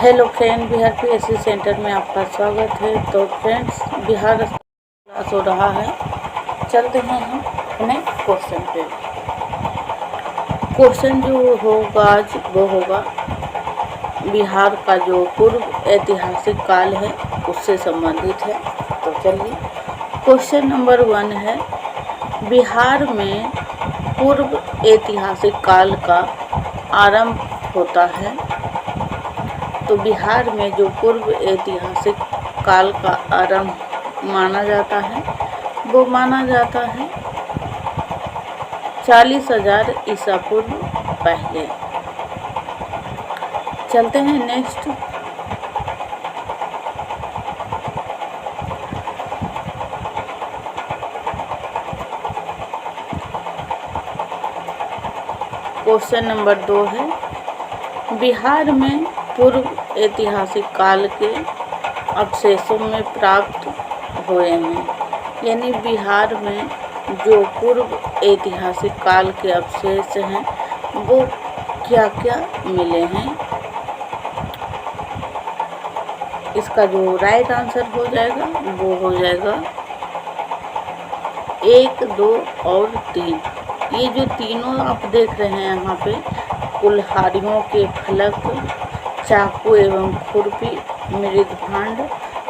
Hello friend, Bihar PSC centre में आपका स्वागत है। तो फ्रेंड्स, बिहार क्लास हो रहा है। चलते हैं हम अपने क्वेश्चन पे। क्वेश्चन जो होगा आज वो होगा बिहार का जो पूर्व ऐतिहासिक काल है उससे संबंधित है। तो चलिए, क्वेश्चन नंबर 1 है, बिहार में पूर्व ऐतिहासिक काल का आरंभ होता है। तो बिहार में जो पूर्व ऐतिहासिक काल का आरंभ माना जाता है वो माना जाता है 40,000 ईसा पूर्व पहले। चलते हैं नेक्स्ट। क्वेश्चन नंबर 2 है, बिहार में पूर्व ऐतिहासिक काल के अवशेषों में प्राप्त हुए हैं। यानी बिहार में जो पूर्व ऐतिहासिक काल के अवशेष हैं वो क्या क्या मिले हैं। इसका जो राइट आंसर हो जाएगा वो हो जाएगा 1, 2 और 3। ये जो तीनों आप देख रहे हैं यहाँ पे, कुल्हाड़ियों के फलक, चाकू एवं खुरपी, मृदभांड,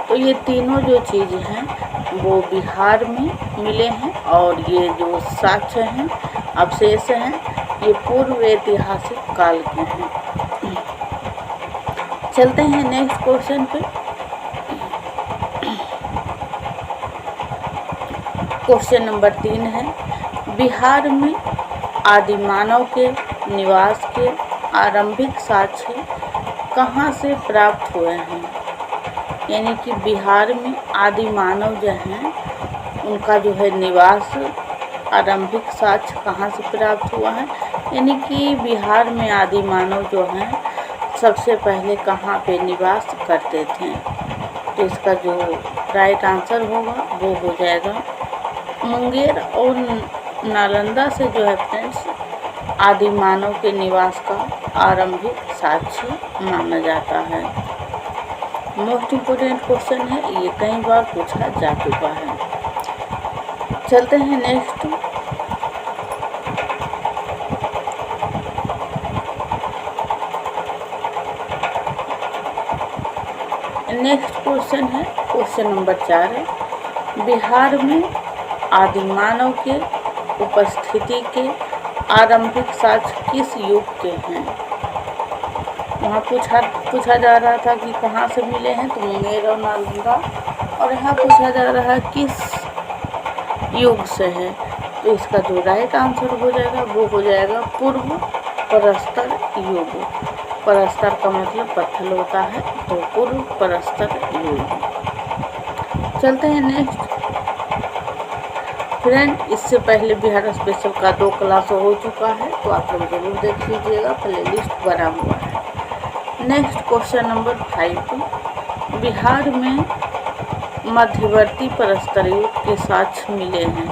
तो ये तीनों जो चीज़ हैं वो बिहार में मिले हैं। और ये जो साक्ष्य हैं, अवशेष हैं, ये पूर्व ऐतिहासिक काल के हैं। चलते हैं नेक्स्ट क्वेश्चन पे। क्वेश्चन नंबर 3 है, बिहार में आदिमानव के निवास के आरंभिक साक्ष्य कहाँ से प्राप्त हुए हैं। यानी कि बिहार में आदिमानव जो हैं उनका जो है निवास, आरंभिक साक्ष्य कहाँ से प्राप्त हुआ है। यानी कि बिहार में आदिमानव जो हैं सबसे पहले कहाँ पे निवास करते थे। तो इसका जो राइट आंसर होगा वो हो जाएगा मुंगेर और नालंदा से जो है फ्रेंड्स आदिमानव के निवास का आरंभिक साक्ष्य माना जाता है। मोस्ट इम्पोर्टेंट क्वेश्चन है, ये कई बार पूछा जा चुका है। चलते हैं नेक्स्ट। नेक्स्ट क्वेश्चन है, क्वेश्चन नंबर 4 है, बिहार में आदिमानव के उपस्थिति के आरंभिक साक्ष्य किस युग के हैं। वहाँ पूछा जा रहा था कि कहाँ से मिले हैं, तो मुंगेर और नालंदा, और यहाँ पूछा जा रहा है किस युग से है। तो इसका जो राइट आंसर हो जाएगा वो हो जाएगा पूर्व प्रस्तर युग। प्रस्तर का मतलब पत्थर होता है, तो पूर्व प्रस्तर युग। चलते हैं नेक्स्ट। फ्रेंड, इससे पहले बिहार स्पेशल का 2 क्लास हो चुका है, तो आप लोग जरूर देख लीजिएगा, प्लेलिस्ट बना हुआ है। नेक्स्ट क्वेश्चन नंबर 5, बिहार में मध्यवर्ती प्रस्तर युग के साक्ष्य मिले हैं।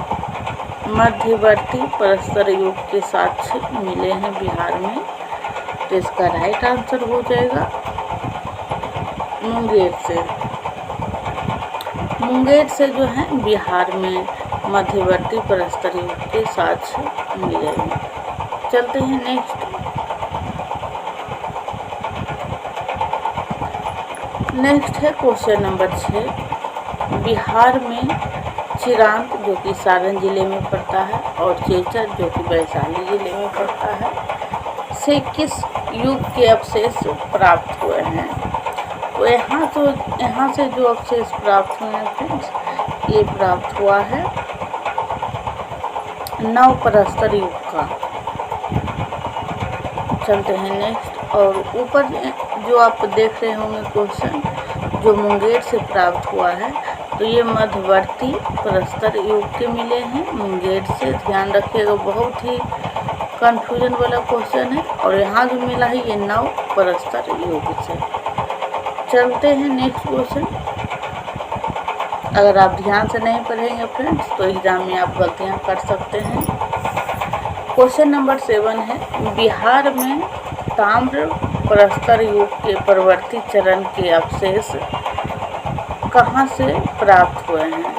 मध्यवर्ती प्रस्तर युग के साक्ष्य मिले हैं बिहार में। तो इसका राइट आंसर हो जाएगा मुंगेर से। मुंगेर से जो है बिहार में मध्यवर्ती प्रस्तर युग के साक्ष्य मिले हैं। चलते हैं नेक्स्ट। नेक्स्ट है क्वेश्चन नंबर 6, बिहार में चिरांत जो कि सारण जिले में पड़ता है और चेचर जो कि वैशाली जिले में पड़ता है से किस युग के अवशेष प्राप्त हुए हैं। तो यहाँ से जो अवशेष प्राप्त हुए हैं फ्रेंड्स, ये प्राप्त हुआ है नवप्रस्तर युग का। चलते हैं नेक्स्ट। और ऊपर जो आप देख रहे होंगे क्वेश्चन, जो मुंगेर से प्राप्त हुआ है, तो ये मध्यवर्ती प्रस्तर युग के मिले हैं मुंगेर से। ध्यान रखिएगा, बहुत ही कंफ्यूजन वाला क्वेश्चन है। और यहाँ जो मिला है ये नवप्रस्तर युग से। चलते हैं नेक्स्ट क्वेश्चन। अगर आप ध्यान से नहीं पढ़ेंगे फ्रेंड्स तो एग्जाम में आप गलतियाँ कर सकते हैं। क्वेश्चन नंबर 7 है, बिहार में ताम्र प्रस्तर युग के परवर्ती चरण के अवशेष कहाँ से प्राप्त हुए हैं?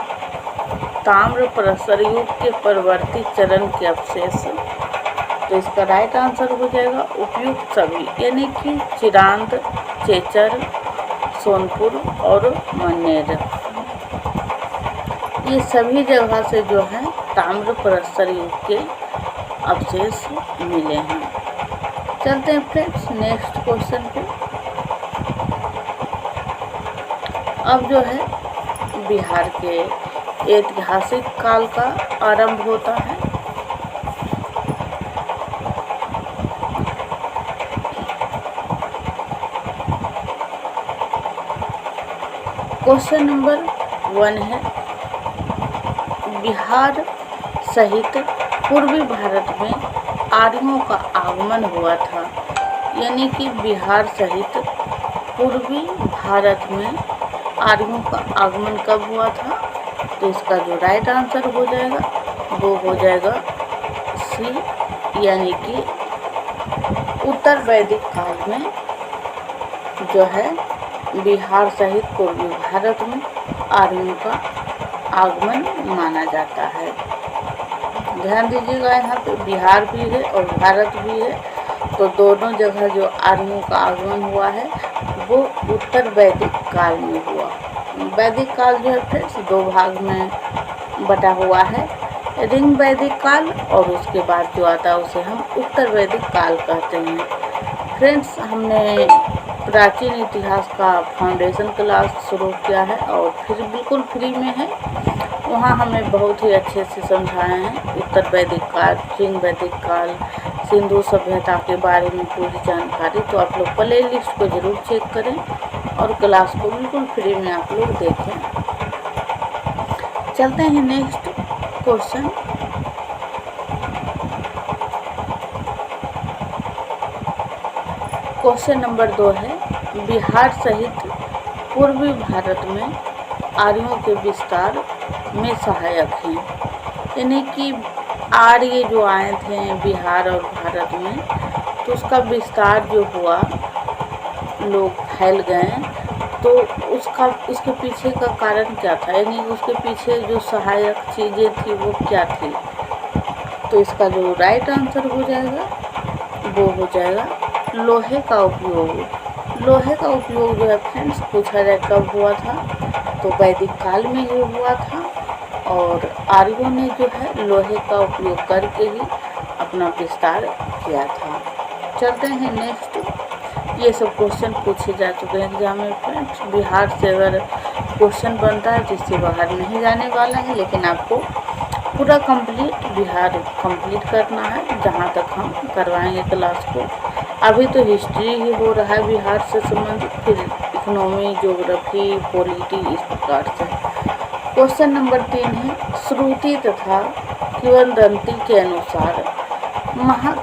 ताम्र प्रस्तर युग के परवर्ती चरण के अवशेष, तो इसका राइट आंसर हो जाएगा उपयुक्त सभी, यानी कि चिरांद, चेचर, सोनपुर और मन्नेर, ये सभी जगह से जो है ताम्र प्रस्तर युग के अवशेष मिले हैं। चलते हैं फ्रेंड्स नेक्स्ट क्वेश्चन पे। अब जो है बिहार के ऐतिहासिक काल का आरंभ होता है। क्वेश्चन नंबर 1 है, बिहार सहित पूर्वी भारत में आर्यों का आगमन हुआ था, यानी कि बिहार सहित पूर्वी भारत में आर्यों का आगमन कब हुआ था? तो इसका जो राइट आंसर हो जाएगा वो हो जाएगा सी, यानी कि उत्तर वैदिक काल में जो है बिहार सहित पूर्वी भारत में आर्यों का आगमन माना जाता है। ध्यान दीजिएगा, यहाँ पे बिहार भी है और भारत भी है, तो दोनों जगह जो आर्यों का आगमन हुआ है वो उत्तर वैदिक काल में हुआ। वैदिक काल जो है फ्रेंड्स 2 भाग में बटा हुआ है, रिंग वैदिक काल और उसके बाद जो आता है उसे हम उत्तर वैदिक काल कहते हैं। फ्रेंड्स हमने प्राचीन इतिहास का फाउंडेशन क्लास शुरू किया है और फिर बिल्कुल फ्री में है, वहाँ हमें बहुत ही अच्छे से समझाए हैं उत्तर वैदिक काल, रिंग वैदिक काल, सिंधु सभ्यता के बारे में पूरी जानकारी। तो आप लोग प्ले लिस्ट को ज़रूर चेक करें और क्लास को बिल्कुल फ्री में आप लोग देखें। चलते हैं नेक्स्ट क्वेश्चन। क्वेश्चन नंबर 2 है, बिहार सहित पूर्वी भारत में आर्यों के विस्तार में सहायक हैं, यानी कि आर्य जो आए थे बिहार और भारत में, तो उसका विस्तार जो हुआ, लोग फैल गए, तो उसके पीछे का कारण क्या था, यानी उसके पीछे जो सहायक चीज़ें थी वो क्या थी? तो इसका जो राइट आंसर हो जाएगा वो हो जाएगा लोहे का उपयोग। लोहे का उपयोग जो है फ्रेंड्स पूछा जाए कब हुआ था, तो वैदिक काल में ये हुआ था और आर्यों ने जो है लोहे का उपयोग करके ही अपना विस्तार किया था। चलते हैं नेक्स्ट। ये सब क्वेश्चन पूछे जा चुके हैं एग्जाम में फ्रेंड्स। बिहार से अगर क्वेश्चन बनता है जिससे बाहर नहीं जाने वाला है, लेकिन आपको पूरा कंप्लीट बिहार कंप्लीट करना है जहाँ तक हम करवाएंगे क्लास को। अभी तो हिस्ट्री ही हो रहा है बिहार से संबंधित, फिर इकोनॉमी, ज्योग्राफी, पॉलिटी, इस प्रकार से। क्वेश्चन नंबर 3 है, श्रुति तथा किंवदंती के अनुसार,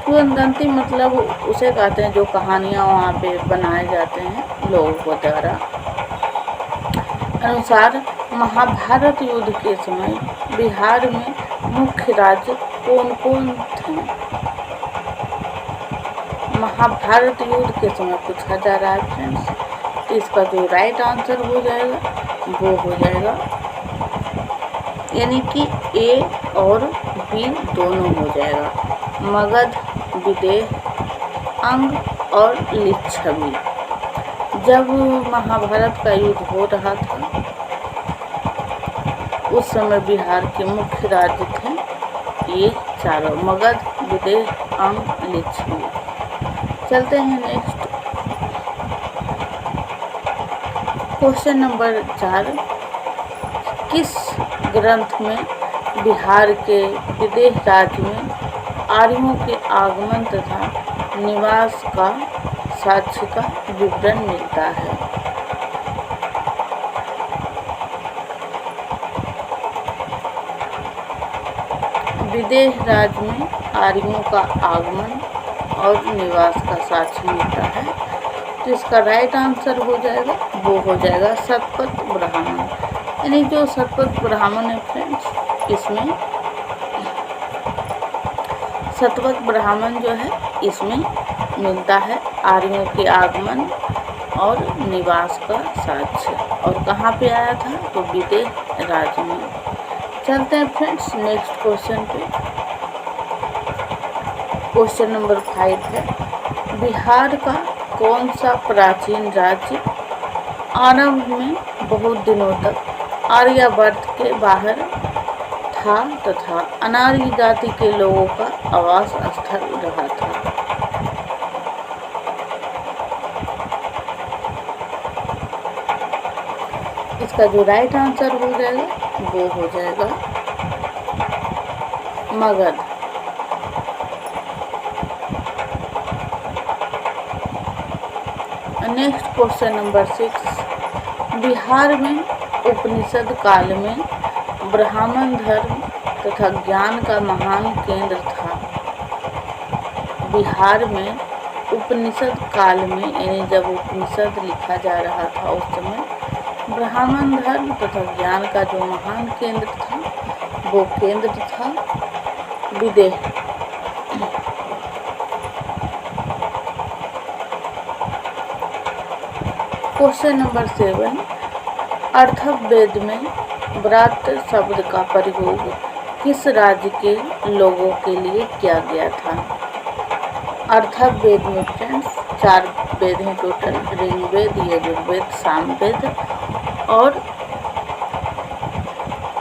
किंवदंती मतलब उसे कहते हैं जो कहानियाँ वहाँ पे बनाए जाते हैं लोगों द्वारा, अनुसार महाभारत युद्ध के समय बिहार में मुख्य राज्य कौन कौन थे? महाभारत युद्ध के समय पूछा जा रहा है फ्रेंड्स, तो इसका जो राइट आंसर हो जाएगा वो हो जाएगा, यानी कि ए और बी दोनों हो जाएगा, मगध, विदेह, अंग और लिच्छवी। जब महाभारत का युद्ध हो रहा था उस समय बिहार के मुख्य राज्य थे ये चारों, मगध, विदेह, अंग, लिच्छवी। चलते हैं नेक्स्ट। क्वेश्चन नंबर 4, किस ग्रंथ में बिहार के विदेह राज्य में आर्यों के आगमन तथा निवास का साक्ष्य का विवरण मिलता है? विदेह राज्य में आर्यों का आगमन और निवास का साक्ष्य मिलता है, तो इसका राइट आंसर हो जाएगा वो हो जाएगा शतपथ ब्राह्मण, यानी जो शतपथ ब्राह्मण है फ्रेंड्स, इसमें शतपथ ब्राह्मण जो है इसमें मिलता है आर्यों के आगमन और निवास का साक्ष्य। और कहाँ पे आया था? तो विदेह राज्य में। चलते हैं फ्रेंड्स नेक्स्ट क्वेश्चन पे। क्वेश्चन नंबर 5 है, बिहार का कौन सा प्राचीन राज्य आरंभ में बहुत दिनों तक आर्यावर्त के बाहर था तथा अनार्य जाति के लोगों का आवास स्थल रहा था? इसका जो राइट आंसर हो जाएगा वो हो जाएगा Magadh. Next question number 6, Bihar में उपनिषद काल में ब्राह्मण धर्म तथा ज्ञान का महान केंद्र था। बिहार में उपनिषद काल में, यानी जब उपनिषद लिखा जा रहा था उस समय, ब्राह्मण धर्म तथा ज्ञान का जो महान केंद्र था वो केंद्र था विदेह। क्वेश्चन नंबर 7, अथर्ववेद में व्रात शब्द का प्रयोग किस राज्य के लोगों के लिए किया गया था? अथर्ववेद में फ्रेंड्स 4 वेद हैं टोटल, ऋग्वेद, यजुर्वेद, सामवेद और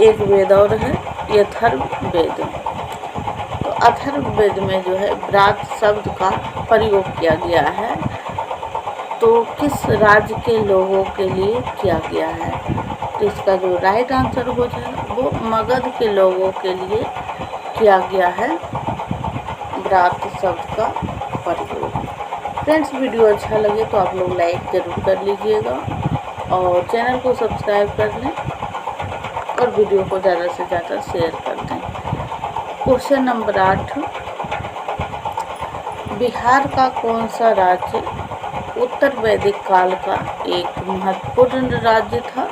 एक वेद और है अथर्ववेद। तो अथर्ववेद में जो है व्रात शब्द का प्रयोग किया गया है, तो किस राज्य के लोगों के लिए किया गया है? तो इसका जो राइट आंसर हो जाएगा वो मगध के लोगों के लिए किया गया है व्रात शब्द का प्रयोग। फ्रेंड्स वीडियो अच्छा लगे तो आप लोग लाइक ज़रूर कर लीजिएगा और चैनल को सब्सक्राइब कर लें और वीडियो को ज़्यादा से ज़्यादा शेयर कर दें। क्वेश्चन नंबर 8, बिहार का कौन सा राज्य उत्तर वैदिक काल का एक महत्वपूर्ण राज्य था?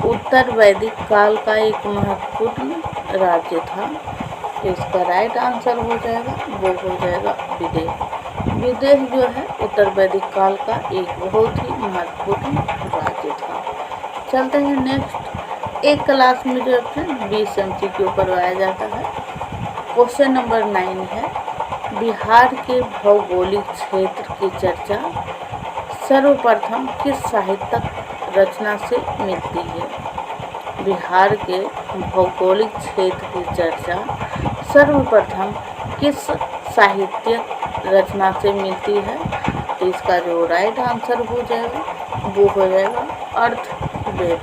उत्तर वैदिक काल का एक महत्वपूर्ण राज्य था। तो इसका राइट आंसर हो जाएगा वो हो जाएगा विदेह। विदेह जो है उत्तर वैदिक काल का एक बहुत ही महत्वपूर्ण राज्य था। चलते हैं नेक्स्ट। एक क्लास में जो है 20 MCQ करवाया जाता है। क्वेश्चन नंबर 9 है, बिहार के भौगोलिक क्षेत्र की चर्चा सर्वप्रथम किस साहित्यिक रचना से मिलती है? बिहार के भौगोलिक क्षेत्र की चर्चा सर्वप्रथम किस साहित्यिक रचना से मिलती है? तो इसका जो राइट आंसर हो जाएगा वो हो जाएगा अथर्ववेद।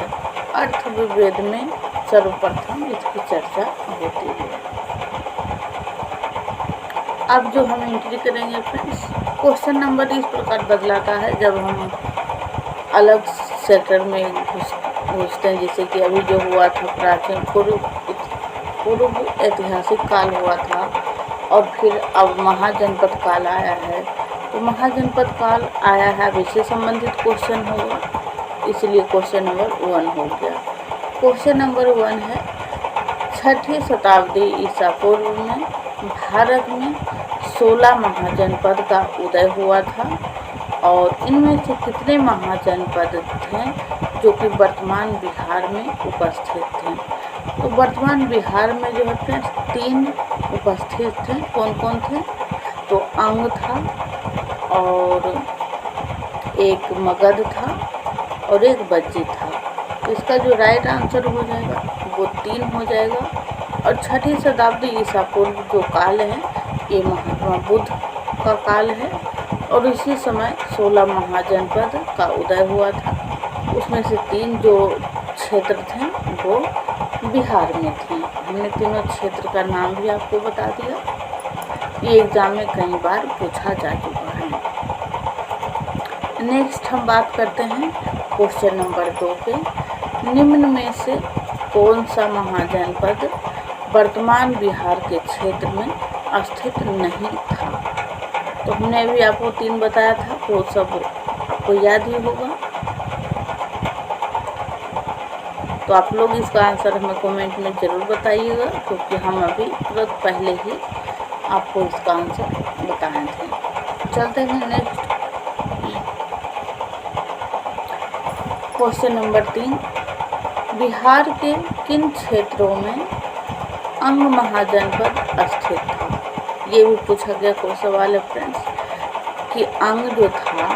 अथर्ववेद में सर्वप्रथम इसकी चर्चा होती है। अब जो हम एंट्री करेंगे फ्रेंड्स, क्वेश्चन नंबर इस प्रकार बदलाता है जब हम अलग सेक्टर में घुसते हैं। जैसे कि अभी जो हुआ था प्राचीन पूर्व ऐतिहासिक काल हुआ था और फिर अब महाजनपद काल आया है। तो महाजनपद काल आया है, अब इससे संबंधित क्वेश्चन होगा, इसलिए क्वेश्चन नंबर 1 हो गया। क्वेश्चन नंबर 1 है, 6ठी शताब्दी ईसा पूर्व में भारत में 16 महाजनपद का उदय हुआ था और इनमें से कितने महाजनपद थे जो कि वर्तमान बिहार में उपस्थित थे? तो वर्तमान बिहार में जो है 3 उपस्थित थे। कौन कौन थे? तो अंग था और एक मगध था और एक बज्जी था। तो इसका जो राइट आंसर हो जाएगा वो 3 हो जाएगा। और 6ठी शताब्दी ईसा पूर्व जो काल है ये महात्मा बुद्ध का काल है और इसी समय 16 महाजनपद का उदय हुआ था। उसमें से 3 जो क्षेत्र थे वो बिहार में थे। हमने तीनों क्षेत्र का नाम भी आपको बता दिया। ये एग्जाम में कई बार पूछा जा चुका है। नेक्स्ट हम बात करते हैं क्वेश्चन नंबर 2 पे। निम्न में से कौन सा महाजनपद वर्तमान बिहार के क्षेत्र में स्थित नहीं था? तो हमने अभी आपको 3 बताया था, वो सब आपको याद ही होगा। तो आप लोग इसका आंसर हमें कमेंट में ज़रूर बताइएगा, क्योंकि हम अभी तुरंत पहले ही आपको इसका आंसर बताए थे। चलते हैं नेक्स्ट क्वेश्चन नंबर 3। बिहार के किन क्षेत्रों में अंग महाजनपद स्थित था? ये भी पूछा गया कोई सवाल है फ्रेंड्स कि अंग जो था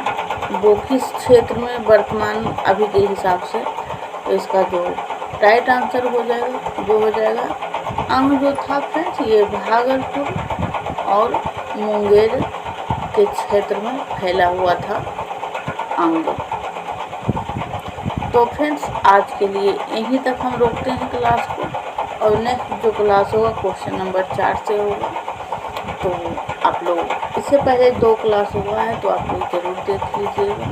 वो किस क्षेत्र में वर्तमान अभी के हिसाब से, तो इसका जो राइट आंसर हो जाएगा वो हो जाएगा अंग जो था फ्रेंड्स ये भागलपुर और मुंगेर के क्षेत्र में फैला हुआ था अंग। तो फ्रेंड्स आज के लिए यहीं तक हम रोकते हैं क्लास को, और नेक्स्ट जो क्लास होगा क्वेश्चन नंबर 4 से होगा। तो आप लोग इससे पहले 2 क्लास हुआ है तो आप लोग ज़रूर देख लीजिएगा।